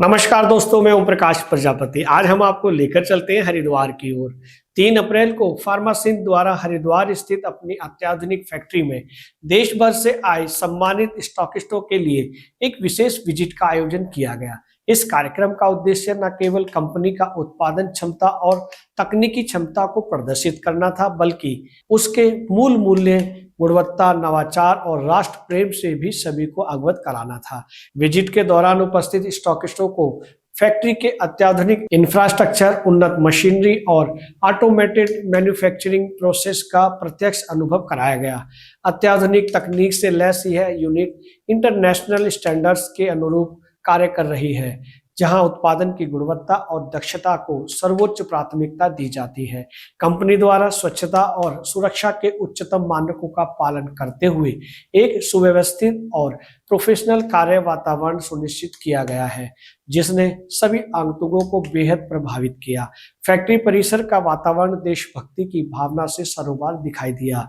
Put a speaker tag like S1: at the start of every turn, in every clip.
S1: नमस्कार दोस्तों, मैं ओम प्रकाश प्रजापति। आज हम आपको लेकर चलते हैं हरिद्वार की ओर। 3 अप्रैल को फार्मासिंह द्वारा हरिद्वार स्थित अपनी अत्याधुनिक फैक्ट्री में देश भर से आए सम्मानित स्टॉकिस्टों के लिए एक विशेष विजिट का आयोजन किया गया। इस कार्यक्रम का उद्देश्य न केवल कंपनी का उत्पादन क्षमता और तकनीकी क्षमता को प्रदर्शित करना था, बल्कि उसके मूल मूल्य, गुणवत्ता, नवाचार और राष्ट्र प्रेम से भी सभी को अवगत कराना था। विजिट के दौरान उपस्थित स्टॉकिस्टों को फैक्ट्री के अत्याधुनिक इंफ्रास्ट्रक्चर, उन्नत मशीनरी और ऑटोमेटेड मैन्युफैक्चरिंग प्रोसेस का प्रत्यक्ष अनुभव कराया गया। अत्याधुनिक तकनीक से लैस यह यूनिट इंटरनेशनल स्टैंडर्ड्स के अनुरूप कार्य कर रही है, जहां उत्पादन की गुणवत्ता और दक्षता को सर्वोच्च प्राथमिकता दी जाती है। कंपनी द्वारा स्वच्छता और सुरक्षा के उच्चतम मानकों का पालन करते हुए एक सुव्यवस्थित और प्रोफेशनल कार्य वातावरण सुनिश्चित किया गया है, जिसने सभी आगंतुकों को बेहद प्रभावित किया। फैक्ट्री परिसर का वातावरण देशभक्ति की भावना से सरोबार दिखाई दिया।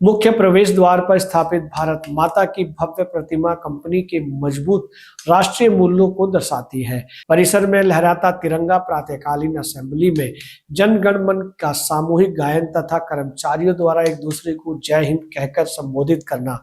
S1: मुख्य प्रवेश द्वार पर स्थापित भारत माता की भव्य प्रतिमा कंपनी के मजबूत राष्ट्रीय मूल्यों को दर्शाती है। परिसर में लहराता तिरंगा, प्रातःकालीन असेंबली में जन गण मन का सामूहिक गायन तथा कर्मचारियों द्वारा एक दूसरे को जय हिंद कहकर संबोधित करना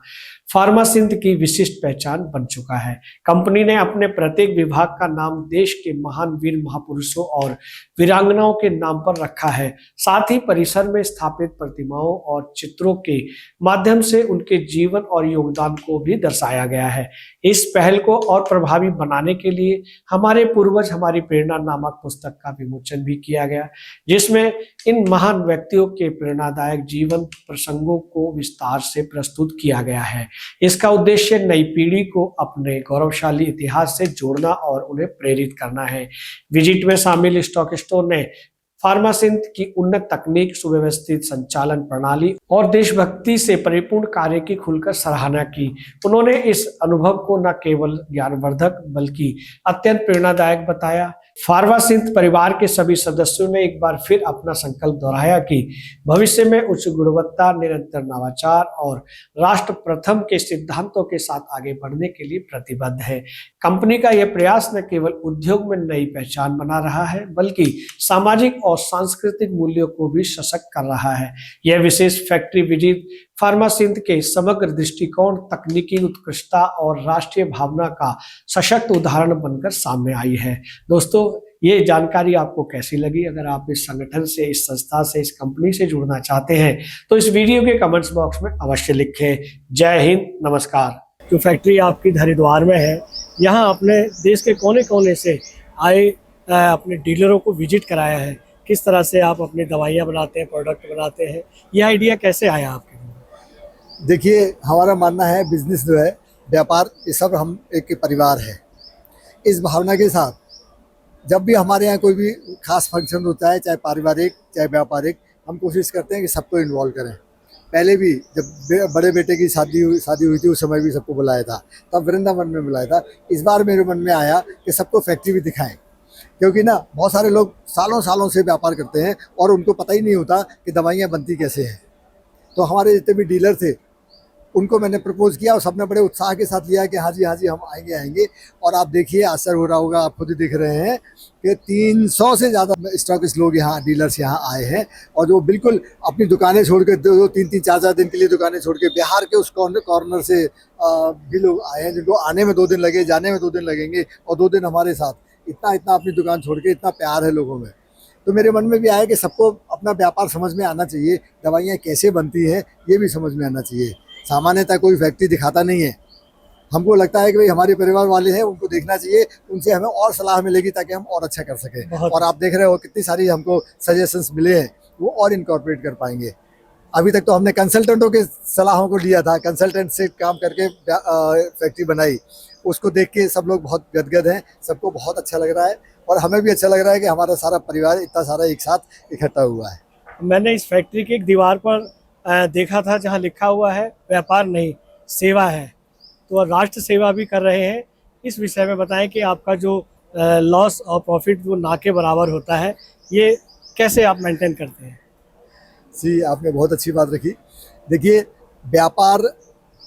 S1: फार्मासिंह की विशिष्ट पहचान बन चुका है। कंपनी ने अपने प्रत्येक विभाग का नाम देश के महान वीर महापुरुषों और वीरांगनाओं के नाम पर रखा है। साथ ही परिसर में स्थापित प्रतिमाओं और चित्रों के माध्यम से उनके जीवन और योगदान को भी दर्शाया गया है। इस पहल को और प्रभावी बनाने के लिए हमारे पूर्वज हमारी प्रेरणा नामक पुस्तक का विमोचन भी किया गया, जिसमें इन महान व्यक्तियों के प्रेरणादायक जीवन प्रसंगों को विस्तार से प्रस्तुत किया गया है। इसका उद्देश्य नई पीढ़ी को अपने गौरवशाली इतिहास से जोड़ना और उन्हें प्रेरित करना है। विजिट में शामिल स्टॉकिस्टों ने फार्मासिंह की उन्नत तकनीक, सुव्यवस्थित संचालन प्रणाली और देशभक्ति से परिपूर्ण कार्य की खुलकर सराहना की। उन्होंने इस अनुभव को न केवल ज्ञानवर्धक बल्कि अत्यंत प्रेरणादायक बताया। फार्मासिंह परिवार के सभी सदस्यों ने एक बार फिर अपना संकल्प दोहराया कि भविष्य में उच्च गुणवत्ता, निरंतर नवाचार और राष्ट्र प्रथम के सिद्धांतों के साथ आगे बढ़ने के लिए प्रतिबद्ध है। कंपनी का यह प्रयास न केवल उद्योग में नई पहचान बना रहा है, बल्कि सामाजिक और सांस्कृतिक मूल्यों को भी सशक्त कर रहा है। यह विशेष फैक्ट्री विजिट फार्मासिंह के समग्र दृष्टिकोण, तकनीकी उत्कृष्टता और राष्ट्रीय भावना का सशक्त उदाहरण बनकर सामने आई है। दोस्तों, ये जानकारी आपको कैसी लगी? अगर आप इस संगठन से, इस संस्था से, इस कंपनी से जुड़ना चाहते हैं तो इस वीडियो के कमेंट्स बॉक्स में अवश्य लिखें। जय हिंद, नमस्कार। जो फैक्ट्री आपकी हरिद्वार में है, यहाँ अपने देश के कोने कोने से आए अपने डीलरों को विजिट कराया है। किस तरह से आप अपनी दवाइयाँ बनाते हैं, प्रोडक्ट बनाते हैं, ये आइडिया कैसे आया आपके?
S2: देखिए, हमारा मानना है बिजनेस जो है, व्यापार, ये सब हम एक परिवार है। इस भावना के साथ जब भी हमारे यहाँ कोई भी खास फंक्शन होता है, चाहे पारिवारिक चाहे व्यापारिक, हम कोशिश करते हैं कि सबको इन्वॉल्व करें। पहले भी जब बड़े बेटे की शादी हुई थी, उस समय भी सबको बुलाया था, तब वृंदावन में बुलाया था। इस बार मेरे मन में आया कि सबको फैक्ट्री भी दिखाएं, क्योंकि ना बहुत सारे लोग सालों सालों से व्यापार करते हैं और उनको पता ही नहीं होता कि दवाइयाँ बनती कैसे हैं। तो हमारे जितने भी डीलर थे उनको मैंने प्रपोज़ किया और सबने बड़े उत्साह के साथ लिया कि हाँ जी हम आएंगे। और आप देखिए, आश्चर्य हो रहा होगा, आप खुद ही देख रहे हैं कि 300 से ज़्यादा स्टॉकिस्ट लोग यहाँ, डीलर्स यहाँ आए हैं, और जो बिल्कुल अपनी दुकानें छोड़ के 2-3 4 दिन के लिए दुकानें छोड़ के बिहार के उस कॉर्नर से भी लोग आए हैं, जिनको आने में 2 दिन लगे, जाने में 2 दिन लगेंगे, और 2 दिन हमारे साथ। इतना अपनी दुकान छोड़ के, इतना प्यार है लोगों में। तो मेरे मन में भी आया कि सबको अपना व्यापार समझ में आना चाहिए, दवाइयाँ कैसे बनती हैं ये भी समझ में आना चाहिए। सामान्यतः कोई फैक्ट्री दिखाता नहीं है, हमको लगता है कि भाई हमारे परिवार वाले हैं, उनको देखना चाहिए, उनसे हमें और सलाह मिलेगी ताकि हम और अच्छा कर सकें। और आप देख रहे हो कितनी सारी हमको सजेशंस मिले हैं, वो और इनकॉर्पोरेट कर पाएंगे। अभी तक तो हमने कंसल्टेंटों के सलाहों को लिया था, कंसल्टेंट से काम करके फैक्ट्री बनाई, उसको देख के सब लोग बहुत गदगद हैं, सबको बहुत अच्छा लग रहा है, और हमें भी अच्छा लग रहा है कि हमारा सारा परिवार इतना सारा एक साथ इकट्ठा हुआ है।
S1: मैंने इस फैक्ट्री की एक दीवार पर देखा था जहां लिखा हुआ है व्यापार नहीं सेवा है, तो राष्ट्र सेवा भी कर रहे हैं। इस विषय में बताएं कि आपका जो लॉस और प्रॉफिट वो ना के बराबर होता है, ये कैसे आप मेंटेन करते हैं?
S2: जी, आपने बहुत अच्छी बात रखी। देखिए, व्यापार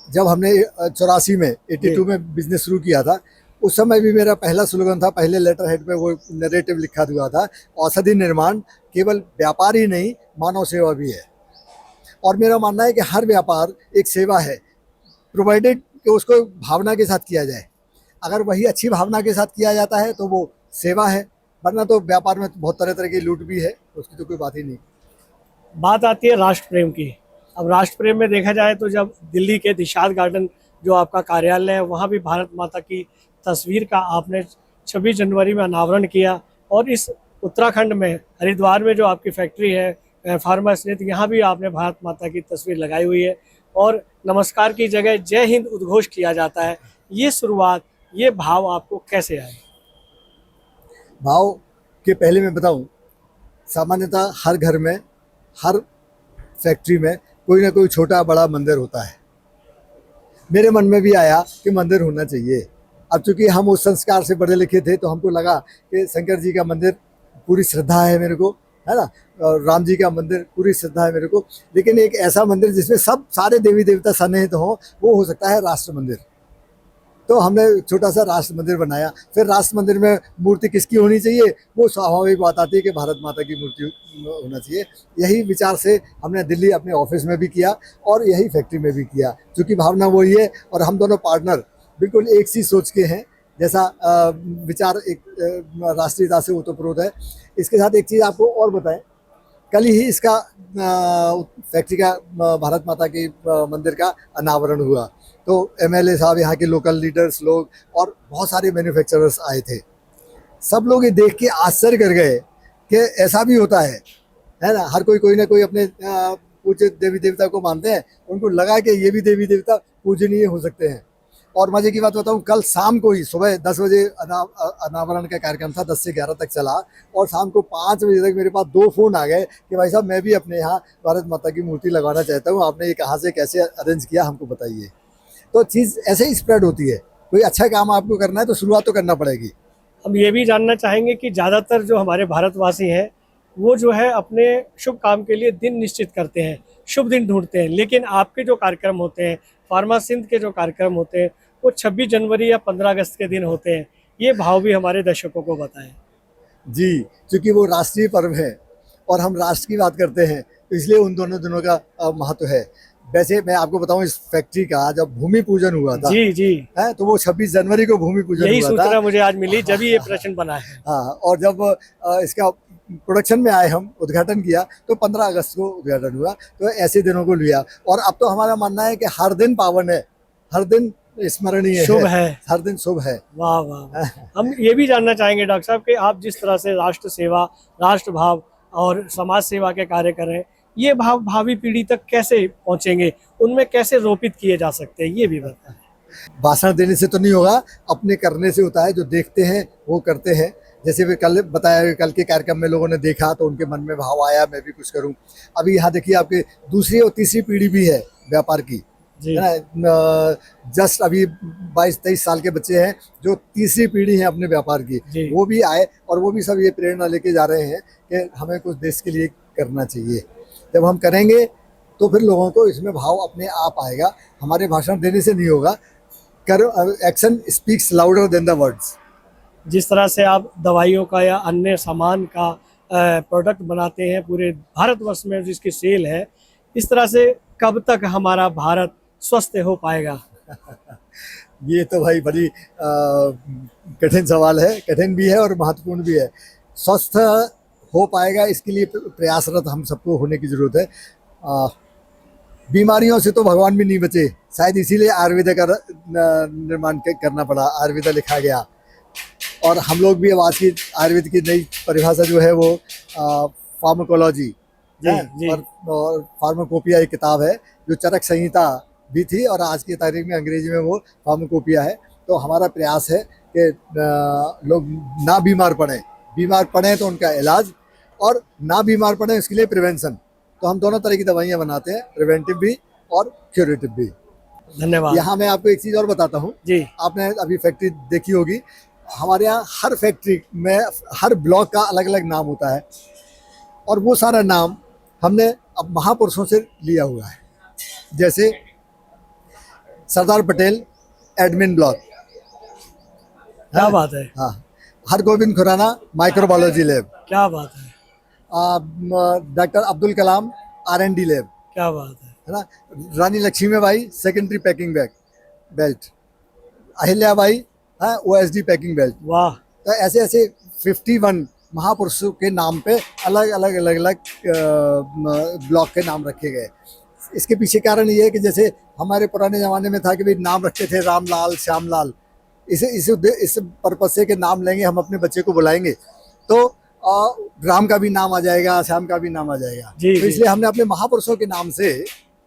S2: जब हमने 84 में 82 में बिजनेस शुरू किया था, उस समय भी मेरा पहला स्लोगन था, पहले लेटर हेड पे वो नरेटिव लिखा हुआ था, औषधि निर्माण केवल व्यापार ही नहीं, मानव सेवा भी है। और मेरा मानना है कि हर व्यापार एक सेवा है, प्रोवाइडेड कि उसको भावना के साथ किया जाए। अगर वही अच्छी भावना के साथ किया जाता है तो वो सेवा है, वरना तो व्यापार में बहुत तरह तरह की लूट भी है, उसकी तो कोई बात ही नहीं।
S1: बात आती है राष्ट्र प्रेम की। अब राष्ट्र प्रेम में देखा जाए तो जब दिल्ली के दिशात गार्डन जो आपका कार्यालय है, वहाँ भी भारत माता की तस्वीर का आपने 26 जनवरी में अनावरण किया, और इस उत्तराखंड में हरिद्वार में जो आपकी फैक्ट्री है फार्मा स्नेत, यहाँ भी आपने भारत माता की तस्वीर लगाई हुई है, और नमस्कार की जगह जय हिंद उद्घोष किया जाता है। ये शुरुआत, ये भाव आपको कैसे आए?
S2: भाव के पहले मैं बताऊं, सामान्यतः हर घर में, हर फैक्ट्री में कोई ना कोई छोटा बड़ा मंदिर होता है। मेरे मन में भी आया कि मंदिर होना चाहिए। अब चूंकि हम उस संस्कार से पढ़े लिखे थे तो हमको लगा कि शंकर जी का मंदिर पूरी श्रद्धा है मेरे को, है ना, और राम जी का मंदिर पूरी श्रद्धा है मेरे को, लेकिन एक ऐसा मंदिर जिसमें सब सारे देवी देवता सन्निहित हों, वो हो सकता है राष्ट्र मंदिर। तो हमने छोटा सा राष्ट्र मंदिर बनाया। फिर राष्ट्र मंदिर में मूर्ति किसकी होनी चाहिए, वो स्वाभाविक बात आती है कि भारत माता की मूर्ति होना चाहिए। यही विचार से हमने दिल्ली अपने ऑफिस में भी किया और यही फैक्ट्री में भी किया, क्योंकि भावना वही है और हम दोनों पार्टनर बिल्कुल एक सी सोच के हैं। जैसा विचार एक राष्ट्रीयता से ओतप्रोत है। इसके साथ एक चीज़ आपको और बताएं, कल ही इसका फैक्ट्री का भारत माता की मंदिर का अनावरण हुआ, तो एमएलए साहब, यहाँ के लोकल लीडर्स लोग और बहुत सारे मैन्युफैक्चरर्स आए थे। सब लोग ये देख के आश्चर्य कर गए कि ऐसा भी होता है ना। हर कोई ना कोई अपने पूज्य देवी देवता को मानते हैं, उनको लगा कि ये भी देवी देवता पूजनीय हो सकते हैं। और मजे की बात बताऊं, कल शाम को ही सुबह 10 बजे अनावरण का कार्यक्रम था, 10 से 11 तक चला, और शाम को 5 बजे तक मेरे पास 2 फोन आ गए कि भाई साहब मैं भी अपने यहाँ भारत माता की मूर्ति लगवाना चाहता हूँ, आपने ये कहाँ से कैसे अरेंज किया हमको बताइए। तो चीज़ ऐसे ही स्प्रेड होती है। कोई अच्छा काम आपको करना है तो शुरुआत तो करना पड़ेगी।
S1: हम ये भी जानना चाहेंगे कि ज़्यादातर जो हमारे भारतवासी हैं, वो जो है अपने शुभ काम के लिए दिन निश्चित करते हैं, शुभ दिन ढूंढते हैं, लेकिन आपके जो कार्यक्रम होते हैं, फार्मा सिंध के जो कार्यक्रम होते हैं, वो 26 जनवरी या 15 अगस्त के दिन होते हैं। ये भाव भी हमारे दर्शकों को बताएं।
S2: जी, क्योंकि वो राष्ट्रीय पर्व है और हम राष्ट्र की बात करते हैं, तो इसलिए उन दोनों दिनों का महत्व है। वैसे मैं आपको बताऊं, इस फैक्ट्री का जब भूमि पूजन हुआ था,
S1: जी जी,
S2: है तो वो 26 जनवरी को भूमि पूजन हुआ था।
S1: यही सूचना मुझे आज मिली जब ये प्रश्न बना है।
S2: हाँ, और जब इसका प्रोडक्शन में आए, हम उद्घाटन किया, तो 15 अगस्त को उद्घाटन हुआ। तो ऐसे दिनों को लिया, और अब तो हमारा मानना है कि हर दिन पावन है, हर दिन स्मरणीय
S1: शुभ है,
S2: हर दिन शुभ है।
S1: वाह वाह। हम ये भी जानना चाहेंगे डॉक्टर साहब कि आप जिस तरह से राष्ट्र सेवा, राष्ट्र भाव और समाज सेवा के कार्य कर रहे हैं, ये भाव भावी पीढ़ी तक कैसे पहुंचेंगे, उनमें कैसे रोपित किए जा सकते हैं, ये भी बताएं।
S2: भाषण देने से तो नहीं होगा, अपने करने से होता है। जो देखते हैं वो करते हैं। जैसे वे कल बताया, कल के कार्यक्रम में लोगों ने देखा तो उनके मन में भाव आया मैं भी कुछ करूं। अभी यहाँ देखिए, आपके दूसरी और तीसरी पीढ़ी भी है व्यापार की, है ना। जस्ट अभी 22-23 साल के बच्चे हैं जो तीसरी पीढ़ी है अपने व्यापार की, वो भी आए और वो भी सब ये प्रेरणा लेके जा रहे हैं कि हमें कुछ देश के लिए करना चाहिए। जब हम करेंगे तो फिर लोगों को इसमें भाव अपने आप आएगा। हमारे भाषण देने से नहीं होगा, action speaks louder than the words.
S1: जिस तरह से आप दवाइयों का या अन्य सामान का प्रोडक्ट बनाते हैं पूरे भारतवर्ष में, जिसकी सेल है, इस तरह से कब तक हमारा भारत स्वस्थ हो पाएगा?
S2: ये तो भाई बड़ी कठिन सवाल है, कठिन भी है और महत्वपूर्ण भी है। स्वस्थ हो पाएगा, इसके लिए प्रयासरत हम सबको होने की ज़रूरत है। बीमारियों से तो भगवान भी नहीं बचे, शायद इसीलिए आयुर्वेद का निर्माण करना पड़ा, आयुर्वेद लिखा गया। और हम लोग भी अब आज की आयुर्वेद की नई परिभाषा जो है वो फार्माकोलॉजी और फार्माकोपिया एक किताब है, जो चरक संहिता भी थी और आज की तारीख में अंग्रेजी में वो फार्माकोपिया है। तो हमारा प्रयास है कि लोग ना बीमार पड़ें तो उनका इलाज, और ना बीमार पड़ें उसके लिए प्रिवेंशन। तो हम दोनों तरह की दवाइयाँ बनाते हैं, प्रिवेंटिव भी और क्यूरेटिव भी।
S1: धन्यवाद।
S2: यहाँ मैं आपको एक चीज़ और बताता हूँ
S1: जी।
S2: आपने अभी फैक्ट्री देखी होगी, हमारे यहाँ हर फैक्ट्री में हर ब्लॉक का अलग अलग नाम होता है, और वो सारा नाम हमने अब महापुरुषों से लिया हुआ है। जैसे सरदार पटेल एडमिन ब्लॉक,
S1: क्या बात है,
S2: हाँ, हरगोविंद खुराना माइक्रोबायोलॉजी लैब,
S1: क्या बात है,
S2: doctor Abdul Kalam R&D lab,
S1: क्या बात
S2: है ना, Rani Lakshmibai secondary packing bag belt, Ahilyabai है OSD पैकिंग बेल्ट।
S1: वाह,
S2: तो ऐसे ऐसे 51 महापुरुषों के नाम पे अलग अलग अलग अलग ब्लॉक के नाम रखे गए। इसके पीछे कारण ये है कि जैसे हमारे पुराने ज़माने में था कि भाई नाम रखते थे रामलाल श्यामलाल, इस पर्पज से कि नाम लेंगे हम अपने बच्चे को बुलाएंगे तो राम का भी नाम आ जाएगा, श्याम का भी नाम आ जाएगा।
S1: जी,
S2: तो
S1: जी।
S2: इसलिए हमने अपने महापुरुषों के नाम से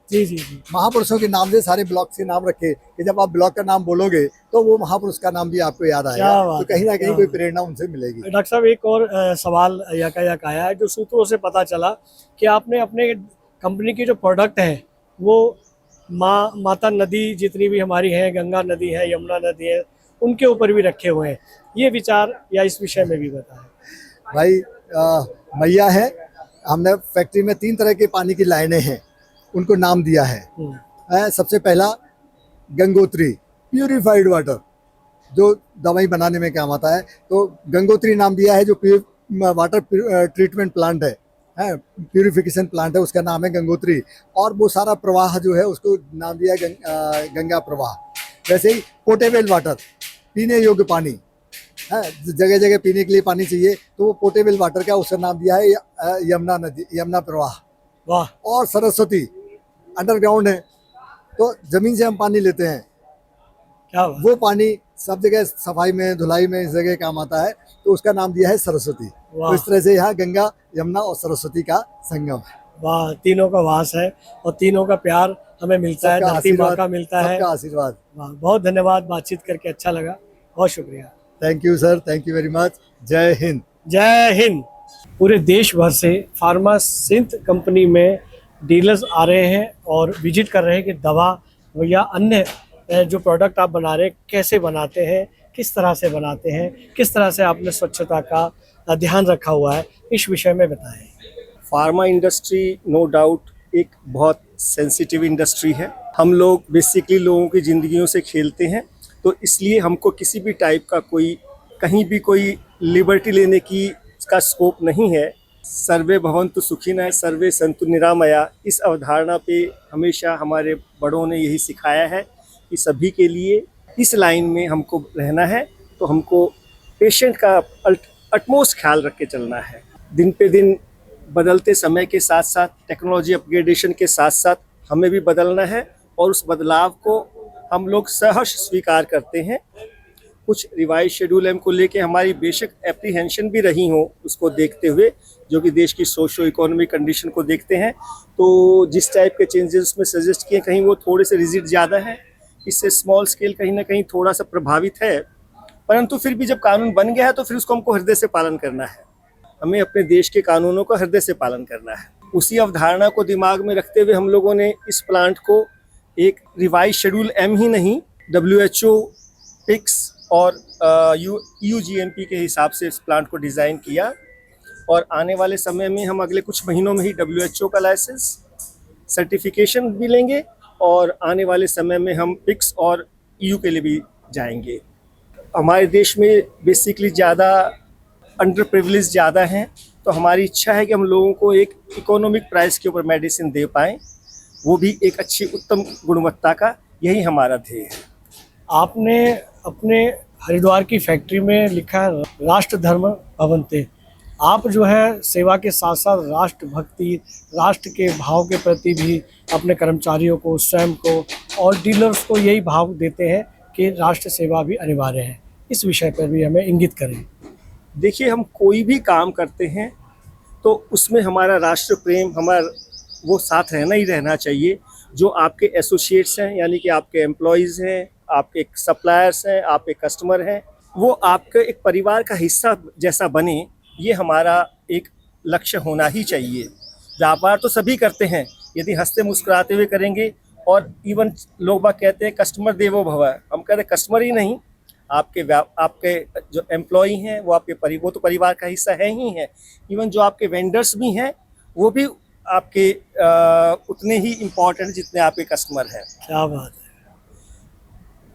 S1: जी,
S2: महापुरुषों के नाम से सारे ब्लॉक से नाम रखे कि जब आप ब्लॉक का नाम बोलोगे तो वो महापुरुष का नाम भी आपको याद आएगा।
S1: क्या बात
S2: तो कहीं ना
S1: है,
S2: कहीं
S1: क्या
S2: कोई
S1: बात।
S2: प्रेरणा उनसे मिलेगी।
S1: डॉक्टर साहब एक और सवाल यकायक आया है, जो सूत्रों से पता चला कि आपने अपने कंपनी की जो प्रोडक्ट है वो माता नदी जितनी भी हमारी है, गंगा नदी है, यमुना नदी है, उनके ऊपर भी रखे हुए हैं। ये विचार या इस विषय में भी बताएं।
S2: भाई मैया है, हमने फैक्ट्री में 3 तरह के पानी की लाइनें हैं, उनको नाम दिया है। सबसे पहला गंगोत्री प्यूरिफाइड वाटर, जो दवाई बनाने में काम आता है, तो गंगोत्री नाम दिया है। जो वाटर ट्रीटमेंट प्लांट है, प्यूरिफिकेशन प्लांट है, उसका नाम है गंगोत्री। और वो सारा प्रवाह जो है उसको नाम दिया है गंगा प्रवाह। वैसे ही पोर्टेबल वाटर, पीने योग्य पानी है, जगह जगह पीने के लिए पानी चाहिए, तो वो पोर्टेबल वाटर का उसका नाम दिया है यमुना नदी, यमुना प्रवाह।
S1: वाह,
S2: और सरस्वती अंडरग्राउंड है, तो जमीन से हम पानी लेते हैं,
S1: क्या बात।
S2: वो पानी सब जगह सफाई में धुलाई में इस जगह काम आता है, तो उसका नाम दिया है सरस्वती। तो इस तरह से यहाँ गंगा यमुना और सरस्वती का संगम है।
S1: वाह, तीनों का वास है और तीनों का प्यार हमें मिलता है,
S2: सबका
S1: धरती माँ
S2: आशीर्वाद,
S1: का मिलता है।
S2: सबका आशीर्वाद।
S1: वाह, बहुत धन्यवाद, बातचीत करके अच्छा लगा, बहुत शुक्रिया।
S2: Thank you sir, thank you very much. जय हिंद।
S1: जय हिंद। पूरे देश भर से फार्मासिंथ कंपनी में डीलर्स आ रहे हैं और विजिट कर रहे हैं कि दवा या अन्य जो प्रोडक्ट आप बना रहे हैं कैसे बनाते हैं, किस तरह से बनाते हैं, किस तरह से आपने स्वच्छता का ध्यान रखा हुआ है, इस विषय में बताएं।
S3: फार्मा इंडस्ट्री नो डाउट एक बहुत सेंसिटिव इंडस्ट्री है। हम लोग बेसिकली लोगों की ज़िंदगियों से खेलते हैं, तो इसलिए हमको किसी भी टाइप का कहीं भी कोई लिबर्टी लेने की का स्कोप नहीं है। सर्वे भवन्तु सुखिनः सर्वे सन्तु निरामया, इस अवधारणा पे हमेशा हमारे बड़ों ने यही सिखाया है कि सभी के लिए इस लाइन में हमको रहना है, तो हमको पेशेंट का अटमोस्ट ख्याल रख के चलना है। दिन पे दिन बदलते समय के साथ साथ, टेक्नोलॉजी अपग्रेडेशन के साथ साथ हमें भी बदलना है, और उस बदलाव को हम लोग सहर्ष स्वीकार करते हैं। कुछ रिवाइज शेड्यूल एम को लेके हमारी बेशक एप्रीहेंशन भी रही हो, उसको देखते हुए, जो कि देश की सोशो इकोनॉमिक कंडीशन को देखते हैं, तो जिस टाइप के चेंजेस उसमें सजेस्ट किए, कहीं वो थोड़े से रिजिड ज़्यादा है, इससे स्मॉल स्केल कहीं ना कहीं थोड़ा सा प्रभावित है। परंतु फिर भी जब कानून बन गया है तो फिर उसको हमको हृदय से पालन करना है। हमें अपने देश के कानूनों का हृदय से पालन करना है। उसी अवधारणा को दिमाग में रखते हुए हम लोगों ने इस प्लांट को एक रिवाइज शेड्यूल एम ही नहीं, WHO, PICS और EUGMP के हिसाब से इस प्लांट को डिज़ाइन किया, और आने वाले समय में हम अगले कुछ महीनों में ही WHO का लाइसेंस सर्टिफिकेशन भी लेंगे, और आने वाले समय में हम PICS और EU के लिए भी जाएंगे। हमारे देश में बेसिकली ज़्यादा अंडर प्रिविलेज ज़्यादा हैं, तो हमारी इच्छा है कि हम लोगों को एक इकोनॉमिक प्राइस के ऊपर मेडिसिन दे पाएँ, वो भी एक अच्छी उत्तम गुणवत्ता का, यही हमारा ध्येय है।
S1: आपने अपने हरिद्वार की फैक्ट्री में लिखा है राष्ट्र धर्म भवन्ते। आप जो है सेवा के साथ साथ राष्ट्र भक्ति, राष्ट्र के भाव के प्रति भी अपने कर्मचारियों को, स्वयं को और डीलर्स को यही भाव देते हैं कि राष्ट्र सेवा भी अनिवार्य है। इस विषय पर भी हमें इंगित करें।
S3: देखिए, हम कोई भी काम करते हैं तो उसमें हमारा राष्ट्र प्रेम, हमारा वो साथ रहना ही रहना चाहिए। जो आपके एसोसिएट्स हैं, यानी कि आपके एम्प्लॉयज़ हैं, आपके सप्लायर्स हैं, आपके कस्टमर हैं, वो आपके एक परिवार का हिस्सा जैसा बने, ये हमारा एक लक्ष्य होना ही चाहिए। व्यापार तो सभी करते हैं, यदि हंसते मुस्कुराते हुए करेंगे, और इवन लोग बाग कहते हैं कस्टमर देवो भव, हम कहते हैं कस्टमर ही नहीं, आपके जो एम्प्लॉई हैं वो वो तो परिवार का हिस्सा है ही है। इवन जो आपके वेंडर्स भी हैं वो भी आपके उतने ही इम्पोर्टेंट जितने आपके कस्टमर हैं।
S1: क्या बात है।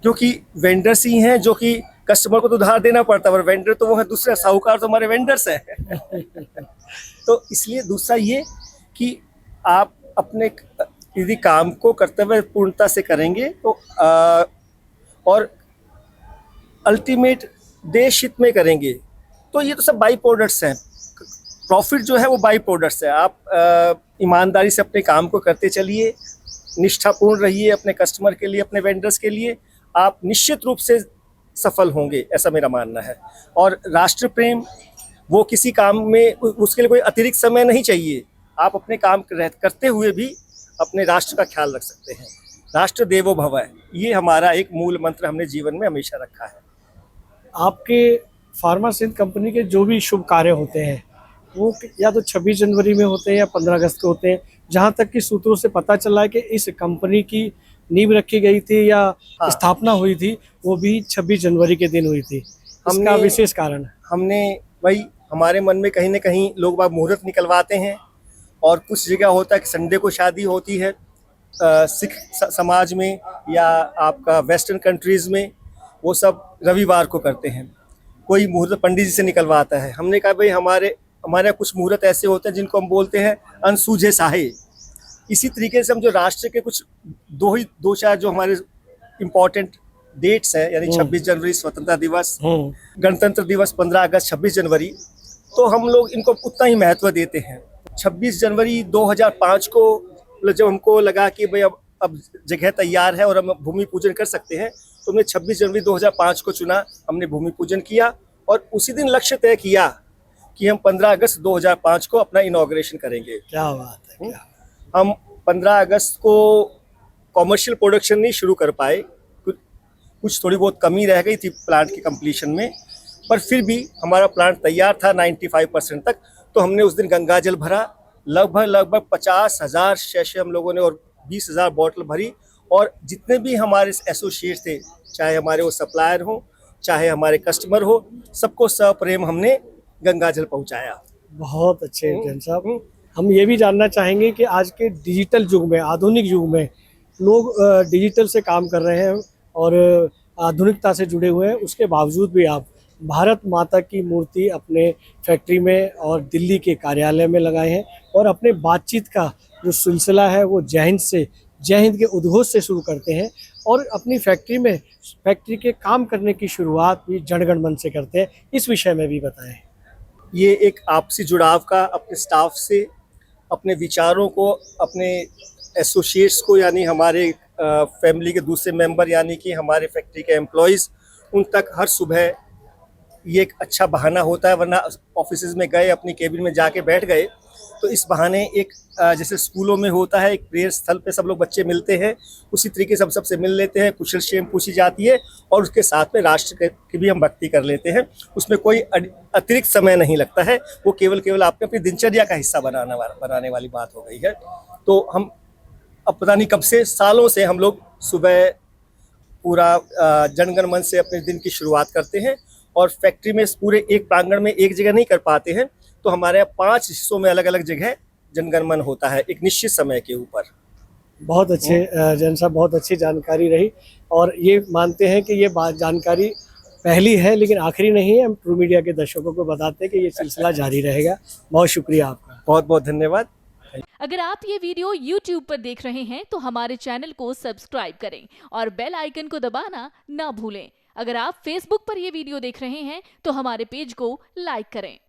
S3: क्योंकि वेंडर्स ही हैं जो कि कस्टमर को तो उधार देना पड़ता है, और वेंडर तो वो है दूसरा, साहूकार तो हमारे वेंडर्स है। तो इसलिए दूसरा ये कि आप अपने यदि काम को कर्तव्य पूर्णता से करेंगे तो और अल्टीमेट देश हित में करेंगे, तो ये तो सब बाई प्रोडक्ट्स हैं। प्रॉफिट जो है वो बाई प्रोडक्ट्स है। आप ईमानदारी से अपने काम को करते चलिए, निष्ठापूर्ण रहिए अपने कस्टमर के लिए, अपने वेंडर्स के लिए, आप निश्चित रूप से सफल होंगे, ऐसा मेरा मानना है। और राष्ट्र प्रेम वो किसी काम में उसके लिए कोई अतिरिक्त समय नहीं चाहिए। आप अपने काम करते हुए भी अपने राष्ट्र का ख्याल रख सकते हैं। राष्ट्र देवो भव है, ये हमारा एक मूल मंत्र हमने जीवन में हमेशा रखा है।
S1: आपके फार्मासिंथ कंपनी के जो भी शुभ कार्य होते हैं वो या तो 26 जनवरी में होते हैं या 15 अगस्त को होते हैं। जहाँ तक कि सूत्रों से पता चला है कि इस कंपनी की नींव रखी गई थी या स्थापना हुई थी वो भी 26 जनवरी के दिन हुई थी। इसका विशेष कारण है
S3: हमने वही, हमारे मन में कहीं ना कहीं लोग बाग मुहूर्त निकलवाते हैं, और कुछ जगह होता है कि संडे को शादी होती है सिख समाज में या आपका वेस्टर्न कंट्रीज़ में, वो सब रविवार को करते हैं। कोई मुहूर्त पंडित जी से निकलवाता है। हमने कहा भाई हमारे यहाँ कुछ मुहूर्त ऐसे होते हैं जिनको हम बोलते हैं अनसूझे साहे। इसी तरीके से हम जो राष्ट्र के कुछ दो चार जो हमारे इम्पोर्टेंट डेट्स हैं, यानी 26 जनवरी स्वतंत्रता दिवस, गणतंत्र दिवस 15 अगस्त, 26 जनवरी, तो हम लोग इनको उतना ही महत्व देते हैं। 26 जनवरी 2005 को जब हमको लगा कि भाई अब जगह तैयार है और हम भूमि पूजन कर सकते हैं, तो हमने 26 जनवरी 2005 को चुना, हमने भूमि पूजन किया और उसी दिन लक्ष्य तय किया कि हम 15 अगस्त 2005 को अपना इनॉग्रेशन करेंगे।
S1: क्या बात है, क्या
S3: हम 15 अगस्त को कॉमर्शियल प्रोडक्शन नहीं शुरू कर पाए, कुछ थोड़ी बहुत कमी रह गई थी प्लांट की कंप्लीशन में, पर फिर भी हमारा प्लांट तैयार था 95% तक। तो हमने उस दिन गंगा जल भरा, लगभग 50,000 शैशे हम लोगों ने और 20,000 बॉटल भरी, और जितने भी हमारे एसोसिएट थे, चाहे हमारे वो सप्लायर हो चाहे हमारे कस्टमर हो, सबको सप्रेम हमने गंगा जल पहुंचाया।
S1: बहुत अच्छे जैन साहब। हम ये भी जानना चाहेंगे कि आज के डिजिटल युग में, आधुनिक युग में लोग डिजिटल से काम कर रहे हैं और आधुनिकता से जुड़े हुए हैं, उसके बावजूद भी आप भारत माता की मूर्ति अपने फैक्ट्री में और दिल्ली के कार्यालय में लगाए हैं और अपने बातचीत का जो सिलसिला है वो जय हिंद से, जय हिंद के उद्घोष से शुरू करते हैं और अपनी फैक्ट्री के काम करने की शुरुआत भी जनगण मन से करते हैं। इस विषय में भी बताएं।
S3: ये एक आपसी जुड़ाव का अपने स्टाफ से, अपने विचारों को, अपने एसोसिएट्स को, यानी हमारे फैमिली के दूसरे मेंबर यानी कि हमारे फैक्ट्री के एम्प्लॉयज़, उन तक हर सुबह ये एक अच्छा बहाना होता है। वरना ऑफिसेज में गए, अपनी केबिन में जाके बैठ गए, तो इस बहाने एक जैसे स्कूलों में होता है, एक प्रेयर स्थल पे सब लोग बच्चे मिलते हैं, उसी तरीके से हम सबसे मिल लेते हैं, कुशल क्षेम पूछी जाती है और उसके साथ में राष्ट्र की भी हम भक्ति कर लेते हैं। उसमें कोई अतिरिक्त समय नहीं लगता है, वो केवल आपने अपनी दिनचर्या का हिस्सा बनाने वाली बात हो गई है। तो हम अब पता नहीं कब से, सालों से हम लोग सुबह पूरा जनगण मन से अपने दिन की शुरुआत करते हैं और फैक्ट्री में पूरे एक प्रांगण में एक जगह नहीं कर पाते हैं, तो हमारे यहाँ 5 हिस्सों में अलग अलग जगह जनगण मन होता है एक निश्चित समय के ऊपर।
S1: बहुत अच्छे जैन साहब, बहुत अच्छी जानकारी रही और ये मानते हैं कि ये जानकारी पहली है लेकिन आखिरी नहीं है। हम ट्रू मीडिया के दर्शकों को बताते हैं कि ये सिलसिला जारी रहेगा। बहुत शुक्रिया आपका,
S3: बहुत बहुत धन्यवाद।
S4: अगर आप ये वीडियो YouTube पर देख रहे हैं तो हमारे चैनल को सब्सक्राइब करें और बेल आइकन को दबाना ना भूलें। अगर आप Facebook पर ये वीडियो देख रहे हैं तो हमारे पेज को लाइक करें।